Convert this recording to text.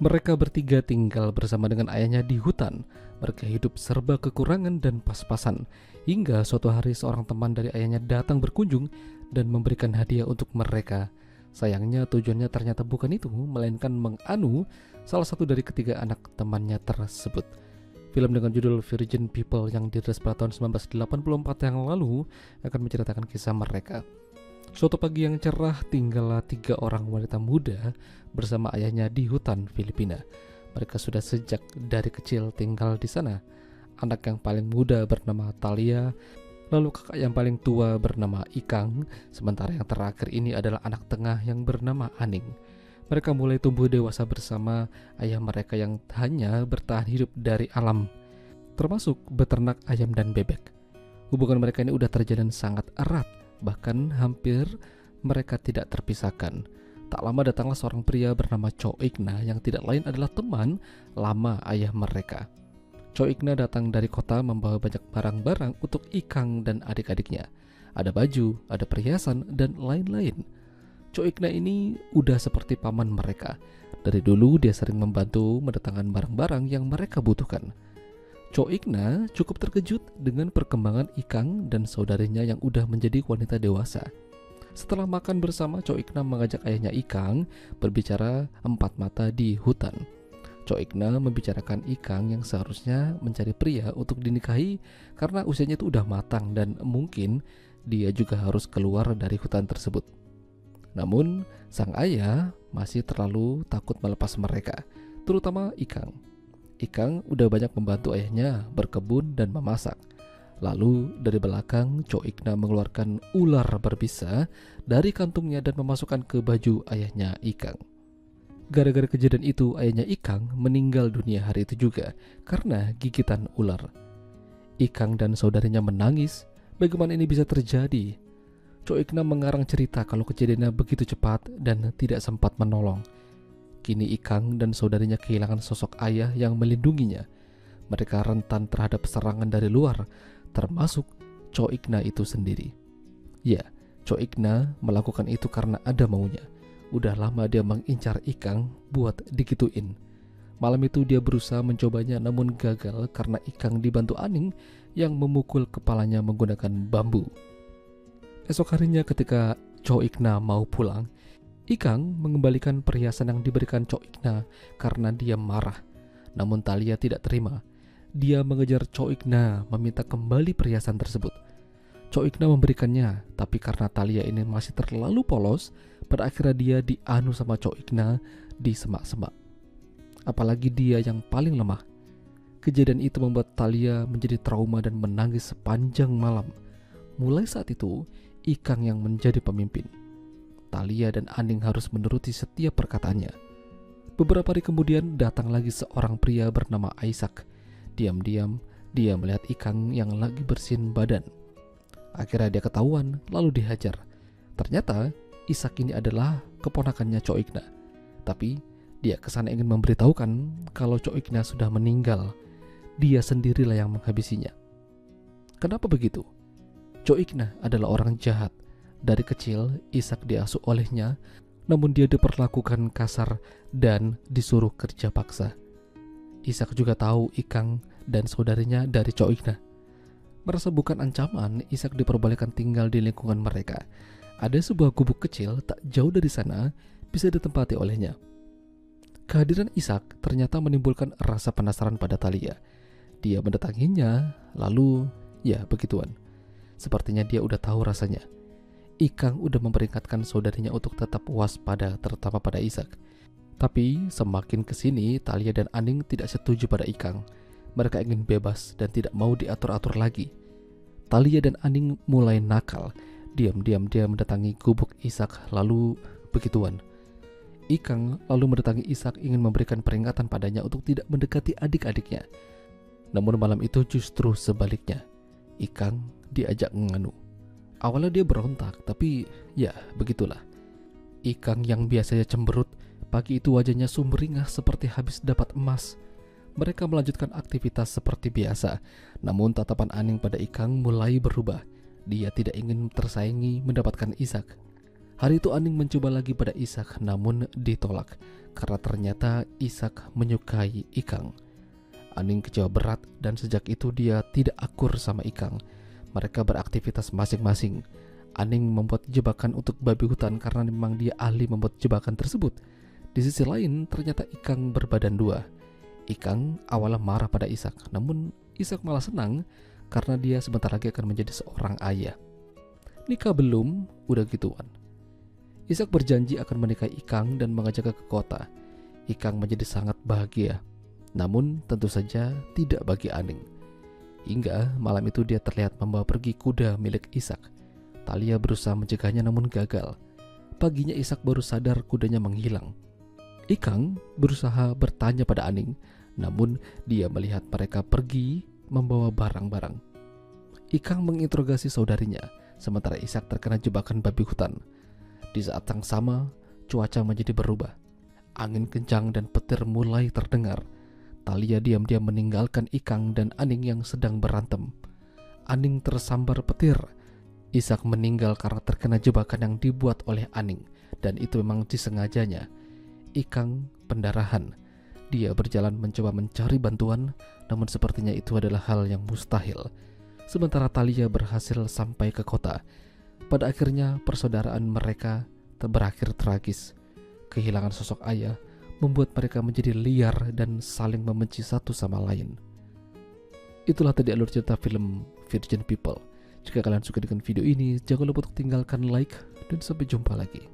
Mereka bertiga tinggal bersama dengan ayahnya di hutan. Mereka hidup serba kekurangan dan pas-pasan. Hingga suatu hari seorang teman dari ayahnya datang berkunjung dan memberikan hadiah untuk mereka. Sayangnya tujuannya ternyata bukan itu, melainkan menganu salah satu dari ketiga anak temannya tersebut. Film dengan judul Virgin People yang dirilis pada tahun 1984 yang lalu akan menceritakan kisah mereka. Suatu pagi yang cerah, tinggallah 3 orang wanita muda bersama ayahnya di hutan Filipina. Mereka sudah sejak dari kecil tinggal di sana. Anak yang paling muda bernama Talia, lalu kakak yang paling tua bernama Ikang, sementara yang terakhir ini adalah anak tengah yang bernama Aning. Mereka mulai tumbuh dewasa bersama ayah mereka yang hanya bertahan hidup dari alam, termasuk beternak ayam dan bebek. Hubungan mereka ini udah terjalin sangat erat, bahkan hampir mereka tidak terpisahkan. Tak lama datanglah seorang pria bernama Cho Ikna yang tidak lain adalah teman lama ayah mereka. Cho Ikna datang dari kota membawa banyak barang-barang untuk Ikang dan adik-adiknya. Ada baju, ada perhiasan, dan lain-lain. Cho Ikna ini udah seperti paman mereka. Dari dulu dia sering membantu mendatangkan barang-barang yang mereka butuhkan. Cho Ikna cukup terkejut dengan perkembangan Ikang dan saudarinya yang udah menjadi wanita dewasa. Setelah makan bersama, Cho Ikna mengajak ayahnya Ikang berbicara empat mata di hutan. Cho Ikna membicarakan Ikang yang seharusnya mencari pria untuk dinikahi karena usianya itu udah matang dan mungkin dia juga harus keluar dari hutan tersebut. Namun sang ayah masih terlalu takut melepas mereka, terutama Ikang. Ikang udah banyak membantu ayahnya berkebun dan memasak. Lalu dari belakang Cho Ikna mengeluarkan ular berbisa dari kantungnya dan memasukkan ke baju ayahnya Ikang. Gara-gara kejadian itu ayahnya Ikang meninggal dunia hari itu juga karena gigitan ular. Ikang dan saudarinya menangis. Bagaimana ini bisa terjadi? Cho Ikna mengarang cerita kalau kejadiannya begitu cepat dan tidak sempat menolong. Kini Ikang dan saudarinya kehilangan sosok ayah yang melindunginya. Mereka rentan terhadap serangan dari luar, termasuk Cho Ikna itu sendiri. Ya, Cho Ikna melakukan itu karena ada maunya. Udah lama dia mengincar Ikang buat digituin. Malam itu dia berusaha mencobanya namun gagal karena Ikang dibantu Aning yang memukul kepalanya menggunakan bambu. Esok harinya ketika Cho Ikna mau pulang, Ikang mengembalikan perhiasan yang diberikan Cho Ikna karena dia marah. Namun Talia tidak terima. Dia mengejar Cho Ikna meminta kembali perhiasan tersebut. Cho Ikna memberikannya, tapi karena Talia ini masih terlalu polos, pada akhirnya dia dianu sama Cho Ikna di semak-semak. Apalagi dia yang paling lemah. Kejadian itu membuat Talia menjadi trauma dan menangis sepanjang malam. Mulai saat itu, Ikang yang menjadi pemimpin. Talia dan Aning harus menuruti setiap perkataannya. Beberapa hari kemudian datang lagi seorang pria bernama Isaac. Diam-diam dia melihat Ikang yang lagi bersihin badan. Akhirnya dia ketahuan lalu dihajar. Ternyata Isaac ini adalah keponakannya Cho Ikna. Tapi dia kesana ingin memberitahukan kalau Cho Ikna sudah meninggal. Dia sendirilah yang menghabisinya. Kenapa begitu? Cho Ikna adalah orang jahat. Dari kecil, Isaac diasuh olehnya, namun dia diperlakukan kasar dan disuruh kerja paksa. Isaac juga tahu Ikang dan saudarinya dari Cho Ikna. Merasa bukan ancaman, Isaac diperbolehkan tinggal di lingkungan mereka. Ada sebuah gubuk kecil tak jauh dari sana, bisa ditempati olehnya. Kehadiran Isaac ternyata menimbulkan rasa penasaran pada Talia. Dia mendatanginya, lalu ya begituan. Sepertinya dia udah tahu rasanya. Ikang udah memperingatkan saudarinya untuk tetap waspada terutama pada Isaac. Tapi semakin kesini Talia dan Aning tidak setuju pada Ikang. Mereka ingin bebas dan tidak mau diatur-atur lagi. Talia dan Aning mulai nakal. Diam-diam dia mendatangi gubuk Isaac lalu begituan. Ikang lalu mendatangi Isaac ingin memberikan peringatan padanya untuk tidak mendekati adik-adiknya. Namun malam itu justru sebaliknya. Ikang diajak nganu. Awalnya dia berontak, tapi ya begitulah. Ikang yang biasanya cemberut, pagi itu wajahnya sumringah seperti habis dapat emas. Mereka melanjutkan aktivitas seperti biasa, namun tatapan Aning pada Ikang mulai berubah. Dia tidak ingin tersaingi mendapatkan Isaac. Hari itu Aning mencoba lagi pada Ishak, namun ditolak karena ternyata Ishak menyukai Ikang. Aning kecewa berat dan sejak itu dia tidak akur sama Ikang. Mereka beraktivitas masing-masing. Aning membuat jebakan untuk babi hutan karena memang dia ahli membuat jebakan tersebut. Di sisi lain ternyata Ikang berbadan dua. Ikang awalnya marah pada Ishak, namun Ishak malah senang karena dia sebentar lagi akan menjadi seorang ayah. Nikah belum, udah gituan. Ishak berjanji akan menikahi Ikang dan mengajaknya ke kota. Ikang menjadi sangat bahagia, namun tentu saja tidak bagi Aning. Hingga malam itu dia terlihat membawa pergi kuda milik Ishak. Thalia berusaha mencegahnya namun gagal. Paginya Ishak baru sadar kudanya menghilang. Ikang berusaha bertanya pada Aning, namun dia melihat mereka pergi membawa barang-barang. Ikang menginterogasi saudarinya, sementara Ishak terkena jebakan babi hutan. Di saat yang sama, cuaca menjadi berubah. Angin kencang dan petir mulai terdengar. Thalia diam-diam meninggalkan Ikang dan Aning yang sedang berantem. Aning tersambar petir. Ishak meninggal karena terkena jebakan yang dibuat oleh Aning, dan itu memang disengajanya. Ikang pendarahan. Dia berjalan mencoba mencari bantuan, namun sepertinya itu adalah hal yang mustahil. Sementara Thalia berhasil sampai ke kota. Pada akhirnya persaudaraan mereka berakhir tragis. Kehilangan sosok ayah membuat mereka menjadi liar dan saling membenci satu sama lain. Itulah tadi alur cerita film Virgin People. Jika kalian suka dengan video ini, jangan lupa untuk tinggalkan like dan sampai jumpa lagi.